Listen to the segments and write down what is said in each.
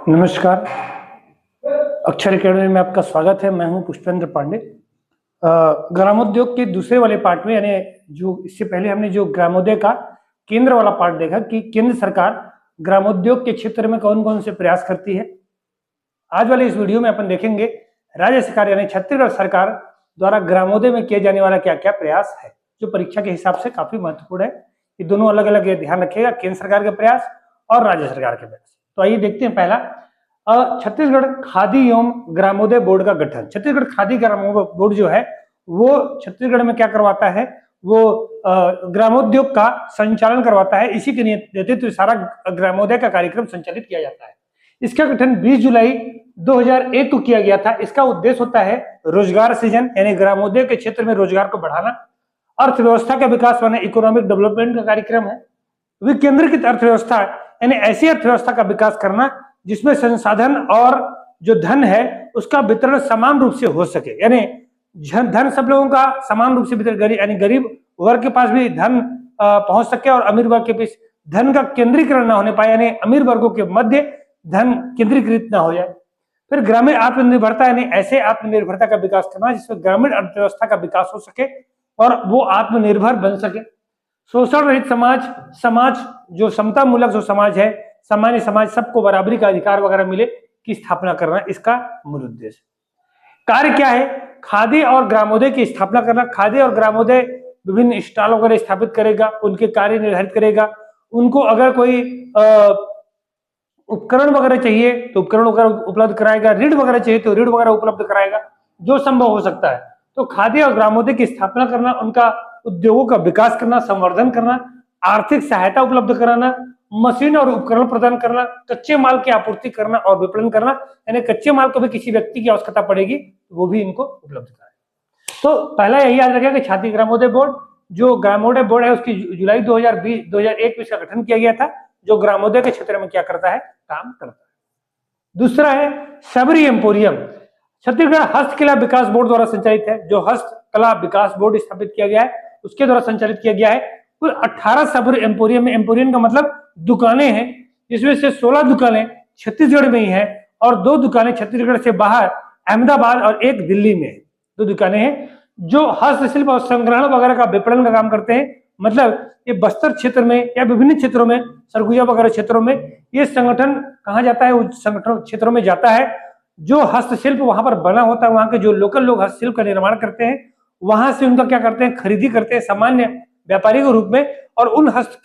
नमस्कार। अक्षर अकेडमी में आपका स्वागत है। मैं हूं पुष्पेंद्र पांडे। ग्रामोद्योग के दूसरे वाले पार्ट में, यानी जो इससे पहले हमने जो ग्रामोदय का केंद्र वाला पार्ट देखा कि केंद्र सरकार ग्रामोद्योग के क्षेत्र में कौन कौन से प्रयास करती है। आज वाले इस वीडियो में अपन देखेंगे राज्य सरकार यानी छत्तीसगढ़ सरकार द्वारा ग्रामोदय में किए जाने वाला क्या क्या प्रयास है, जो परीक्षा के हिसाब से काफी महत्वपूर्ण है। ये दोनों अलग अलग ध्यान रखिएगा, केंद्र सरकार के प्रयास और राज्य सरकार के प्रयास। तो आइए देखते हैं। पहला, छत्तीसगढ़ खादी एवं ग्रामोदय बोर्ड का गठन। छत्तीसगढ़ खादी ग्रामोदय बोर्ड जो है वो छत्तीसगढ़ में क्या करवाता है, वो ग्रामोद्योग का संचालन करवाता है। इसी के नेतृत्व सारा ग्रामोदय का कार्यक्रम संचालित किया जाता है। इसका गठन 20 जुलाई 2001 को किया गया था। इसका उद्देश्य होता है रोजगार सृजन, यानी ग्रामोदय के क्षेत्र में रोजगार को बढ़ाना, अर्थव्यवस्था का विकास माने इकोनॉमिक डेवलपमेंट का कार्यक्रम है, विकेंद्रीकृत अर्थव्यवस्था यानी ऐसी अर्थव्यवस्था का विकास करना जिसमें संसाधन और जो धन है उसका वितरण समान रूप से हो सके, यानी धन सब लोगों का समान रूप से वितरण, यानी गरीब वर्ग के पास भी धन पहुंच सके और अमीर वर्ग के पास धन का केंद्रीकरण ना होने पाए, यानी अमीर वर्गों के मध्य धन केंद्रीकृत ना हो जाए। फिर ग्रामीण आत्मनिर्भरता, यानी ऐसे आत्मनिर्भरता का विकास करना जिसमें ग्रामीण अर्थव्यवस्था का विकास हो सके और वो आत्मनिर्भर बन सके। शोषण रहित समाज, समाज जो समता मूलक जो समाज है, सामान्य समाज, सबको बराबरी का अधिकार वगैरह मिले की स्थापना करना इसका मूल उद्देश्य। कार्य क्या है? खादी और ग्रामोदय की स्थापना करना। खादी और ग्रामोदय विभिन्न स्टॉल वगैरह स्थापित करेगा, उनके कार्य निर्धारित करेगा, उनको अगर कोई उपकरण वगैरह चाहिए तो उपकरण वगैरह उपलब्ध कराएगा, ऋण वगैरह चाहिए तो ऋण वगैरह उपलब्ध कराएगा, जो संभव हो सकता है। तो खादी और ग्रामोदय की स्थापना करना, उनका उद्योगों का विकास करना, संवर्धन करना, आर्थिक सहायता उपलब्ध कराना, मशीन और उपकरण प्रदान करना, कच्चे माल की आपूर्ति करना और विपणन करना, यानी कच्चे माल को भी किसी व्यक्ति की आवश्यकता पड़ेगी वो भी इनको उपलब्ध कराए। तो पहला यही याद रखेगा कि छाती ग्रामोदय बोर्ड, जो ग्रामोदय बोर्ड है उसकी जुलाई 2001 में इसका गठन किया गया था, जो ग्रामोदय के क्षेत्र में क्या करता है, काम करता है। दूसरा है सबरी एम्पोरियम। छत्तीसगढ़ हस्तकला विकास बोर्ड द्वारा संचालित है। जो हस्तकला विकास बोर्ड स्थापित किया गया है उसके द्वारा संचालित किया गया है। कुल 18 सबरी एम्पोरियम में, एम्पोरियम का मतलब दुकानें हैं, जिसमें से 16 दुकानें छत्तीसगढ़ में ही है और 2 दुकानें छत्तीसगढ़ से बाहर अहमदाबाद और एक दिल्ली में है। 2 दुकानें हैं जो हस्तशिल्प और संग्रहण वगैरह का विपणन का काम करते हैं। मतलब ये बस्तर क्षेत्र में या विभिन्न क्षेत्रों में, सरगुजा वगैरह क्षेत्रों में ये संगठन कहाँ जाता है, उस संगठन क्षेत्रों में जाता है। जो हस्तशिल्प वहां पर बना होता है, वहां के जो लोकल लोग हस्तशिल्प का निर्माण करते हैं, वहां से उनका क्या करते हैं, खरीदी करते हैं सामान्य व्यापारी के रूप में, और उन हस्त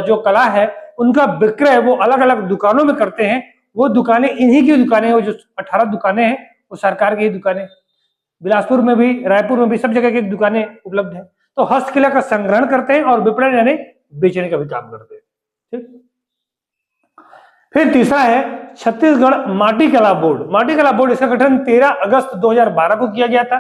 जो कला है उनका विक्रय वो अलग अलग दुकानों में करते हैं। वो दुकानें इन्हीं की दुकानें, वो जो 18 दुकानें हैं वो सरकार की ही दुकानें, बिलासपुर में भी, रायपुर में भी, सब जगह की दुकानें उपलब्ध है। तो हस्तकला का संग्रहण करते हैं और विपणन यानी बेचने का भी काम करते हैं। ठीक। फिर तीसरा है छत्तीसगढ़ माटी कला बोर्ड। माटी कला बोर्ड, इसका गठन 13 अगस्त 2012 को किया गया था।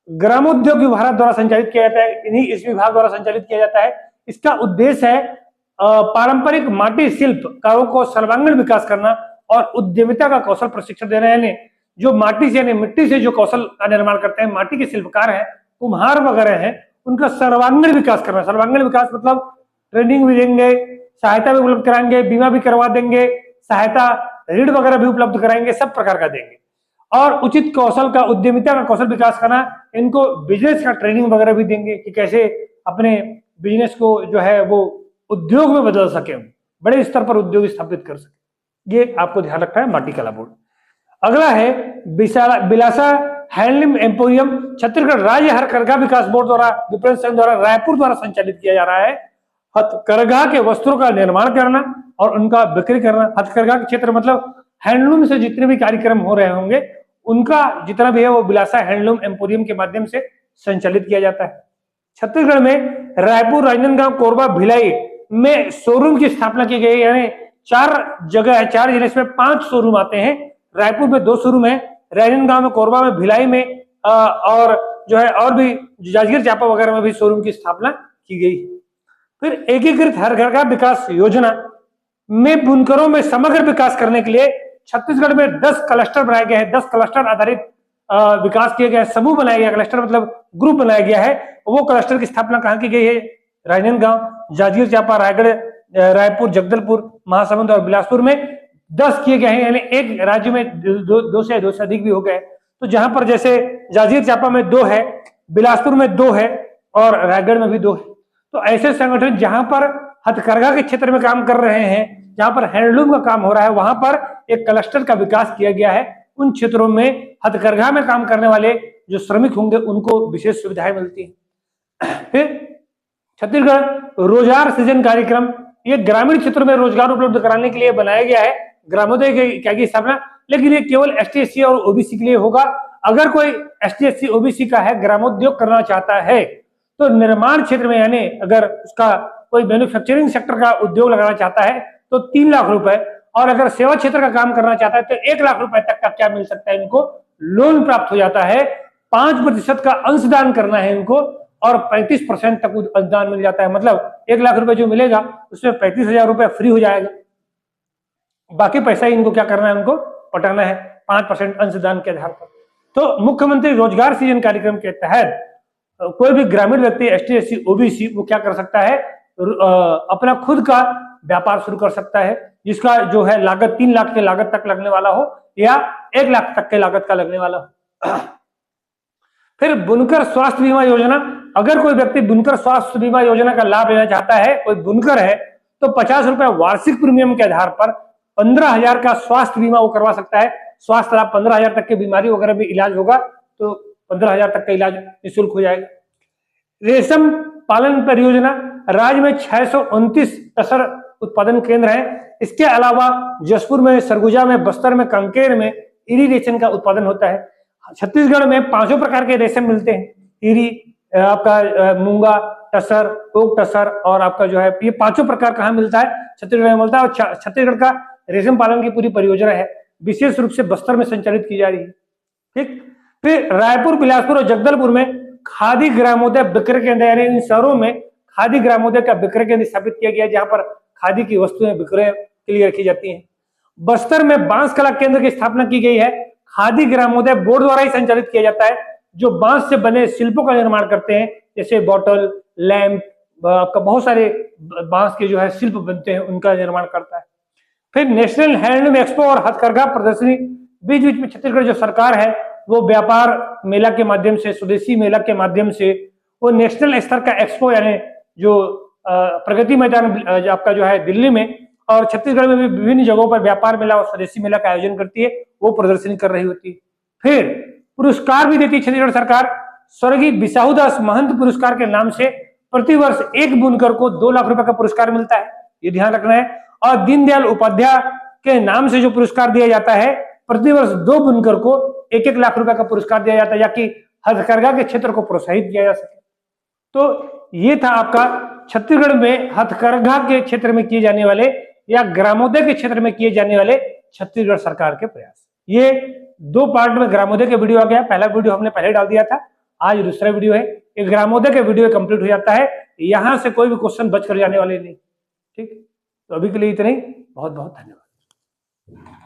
ग्रामोद्योग विभाग द्वारा संचालित किया जाता है, इन्हीं इस विभाग द्वारा संचालित किया जाता है। इसका उद्देश्य है पारंपरिक माटी शिल्पकारों को सर्वांगीण विकास करना और उद्यमिता का कौशल प्रशिक्षण देना, यानी जो माटी से यानी मिट्टी से जो कौशल का निर्माण करते हैं, माटी के शिल्पकार हैं, कुम्हार वगैरह हैं, उनका सर्वांगीण विकास करना। सर्वांगीण विकास मतलब ट्रेनिंग भी देंगे, सहायता भी उपलब्ध कराएंगे, बीमा भी करवा देंगे, सहायता ऋण वगैरह भी उपलब्ध कराएंगे, सब प्रकार का देंगे। और उचित कौशल का, उद्यमिता का कौशल विकास करना, इनको बिजनेस का ट्रेनिंग वगैरह भी देंगे कि कैसे अपने बिजनेस को जो है वो उद्योग में बदल सके, बड़े स्तर पर उद्योग स्थापित कर सके। ये आपको ध्यान रखना है, माटी कला बोर्ड। अगला है बिलासा हैंडलूम एम्पोरियम। छत्तीसगढ़ राज्य हथकरघा विकास बोर्ड द्वारा, विपणन संघ द्वारा, रायपुर द्वारा संचालित किया जा रहा है। हथकरघा के वस्त्रों का निर्माण करना और उनका बिक्री करना। हथकरघा के क्षेत्र मतलब हैंडलूम से जितने भी कार्यक्रम हो रहे होंगे उनका जितना भी है वो बिलासा हैंडलूम एम्पोरियम के माध्यम से संचालित किया जाता है। छत्तीसगढ़ में रायपुर, राजनांदगांव, कोरबा, भिलाई में शोरूम की स्थापना की गई, यानी 4 जगह है, 4 जिले में 5 शोरूम आते हैं। रायपुर में 2 शोरूम है, राजनांदगांव में, कोरबा में, भिलाई में और जो है और भी जांजगीर चांपा वगैरह में भी शोरूम की स्थापना की गई। फिर एकीकृत हथकरघा विकास योजना में बुनकरों में समग्र विकास करने के लिए छत्तीसगढ़ में 10 क्लस्टर बनाए गए हैं। 10 क्लस्टर आधारित विकास किया गया, समूह बनाया गया, क्लस्टर मतलब ग्रुप बनाया गया है। वो क्लस्टर की स्थापना कहाँ की गई है? राजनांदगांव, जांजगीर चांपा, रायगढ़, रायपुर, जगदलपुर, महासमुंद और बिलासपुर में 10 किए गए हैं, यानी एक राज्य में दो से अधिक भी हो गए। तो जहां पर जैसे जांजगीर चांपा में 2 है, बिलासपुर में 2 है और रायगढ़ में भी 2 है। तो ऐसे संगठन जहां पर हथकरघा के क्षेत्र में काम कर रहे हैं, जहां पर हैंडलूम का काम हो रहा है, वहां पर एक क्लस्टर का विकास किया गया है। उन क्षेत्रों में हथकरघा में काम करने वाले जो श्रमिक होंगे उनको विशेष सुविधाएं मिलती हैं। फिर छत्तीसगढ़ रोजगार सृजन कार्यक्रम, ये ग्रामीण क्षेत्रों में रोजगार उपलब्ध कराने के लिए बनाया गया है ग्रामोदय की स्थापना, लेकिन ये केवल ST/SC और OBC के लिए होगा। अगर कोई ST/SC OBC का है, ग्रामोद्योग करना चाहता है, तो निर्माण क्षेत्र में, यानी अगर उसका कोई मैन्युफैक्चरिंग सेक्टर का उद्योग लगाना चाहता है तो 3 लाख रुपए, और अगर सेवा क्षेत्र का काम करना चाहता है तो 1 लाख रुपए तक का क्या मिल सकता है, इनको लोन प्राप्त हो जाता है। 5% का अंशदान करना है इनको और 35% तक अनुदान मिल जाता है। मतलब 1 लाख रुपए जो मिलेगा उसमें 35,000 रुपए फ्री हो जाएगा, बाकी पैसा इनको क्या करना है, उनको पटाना है 5% अंशदान के आधार पर। तो मुख्यमंत्री रोजगार सृजन कार्यक्रम के तहत कोई भी ग्रामीण व्यक्ति ST/SC OBC वो क्या कर सकता है, अपना खुद का व्यापार शुरू कर सकता है, जिसका जो है लागत 3 लाख के लागत तक लगने वाला हो या 1 लाख तक के लागत का लगने वाला हो। फिर बुनकर स्वास्थ्य बीमा योजना, अगर कोई व्यक्ति बुनकर स्वास्थ्य बीमा योजना का लाभ लेना चाहता है, कोई बुनकर है, तो 50 रुपए वार्षिक प्रीमियम के आधार पर 15,000 का स्वास्थ्य बीमा वो करवा सकता है। स्वास्थ्य लाभ 15,000 तक की बीमारी वगैरह भी इलाज होगा तो 15,000 तक का इलाज निःशुल्क हो जाएगा। रेशम पालन परियोजना, राज्य में 629 टसर उत्पादन केंद्र है। इसके अलावा जसपुर में, सरगुजा में, बस्तर में, कांकेर में इरिगेशन का उत्पादन होता है। छत्तीसगढ़ में 5 प्रकार के रेशम मिलते हैं, इरी, आपका मूंगा टसर, ओक टसर और आपका जो है, ये 5 प्रकार कहाँ मिलता है, छत्तीसगढ़ में मिलता है। और छत्तीसगढ़ का रेशम पालन की पूरी परियोजना है, विशेष रूप से बस्तर में संचालित की जा रही है। ठीक। फिर रायपुर, बिलासपुर और जगदलपुर में खादी ग्रामोदय विक्रय केंद्र, यानी इन शहरों में खादी ग्रामोदय का विक्रय केंद्र स्थापित किया गया है, जहां पर खादी की वस्तुएं विक्रय के लिए रखी जाती हैं। बस्तर में बांस कला केंद्र की स्थापना की गई है, खादी ग्रामोदय बोर्ड द्वारा ही संचालित किया जाता है, जो बांस से बने शिल्पों का निर्माण करते हैं, जैसे बॉटल, लैंप, आपका बहुत सारे बांस के जो है शिल्प बनते हैं, उनका निर्माण करता है। फिर नेशनल हैंडलूम एक्सपो और हथकरघा प्रदर्शनी, बीच बीच में छत्तीसगढ़ जो सरकार है वो व्यापार मेला के माध्यम से, स्वदेशी मेला के माध्यम से वो नेशनल स्तर का एक्सपो, यानी जो प्रगति मैदान आपका जो है दिल्ली में, और छत्तीसगढ़ में भी विभिन्न जगहों पर व्यापार मेला और स्वदेशी मेला का आयोजन करती है, वो प्रदर्शनी कर रही होती है। फिर पुरस्कार भी देती है छत्तीसगढ़ सरकार। स्वर्गीय बिसाहूदास महंत पुरस्कार के नाम से प्रतिवर्ष एक बुनकर को 2 लाख रुपए का पुरस्कार मिलता है, ये ध्यान रखना है। और दीनदयाल उपाध्याय के नाम से जो पुरस्कार दिया जाता है, प्रतिवर्ष 2 बुनकर को 1-1 लाख रुपए का पुरस्कार दिया जाता है, ताकि हथकरघा के क्षेत्र को प्रोत्साहित किया जा सके। तो ये था आपका छत्तीसगढ़ में हथकरघा के क्षेत्र में किए जाने वाले या ग्रामोदय के क्षेत्र में किए जाने वाले छत्तीसगढ़ सरकार के प्रयास। ये 2 पार्ट में ग्रामोदय के वीडियो आ गया, पहला वीडियो हमने पहले डाल दिया था, आज दूसरा वीडियो है। एक ग्रामोदय के वीडियो कंप्लीट हो जाता है, यहां से कोई भी क्वेश्चन बच कर जाने वाले नहीं। ठीक, तो अभी के लिए इतना ही, बहुत बहुत धन्यवाद।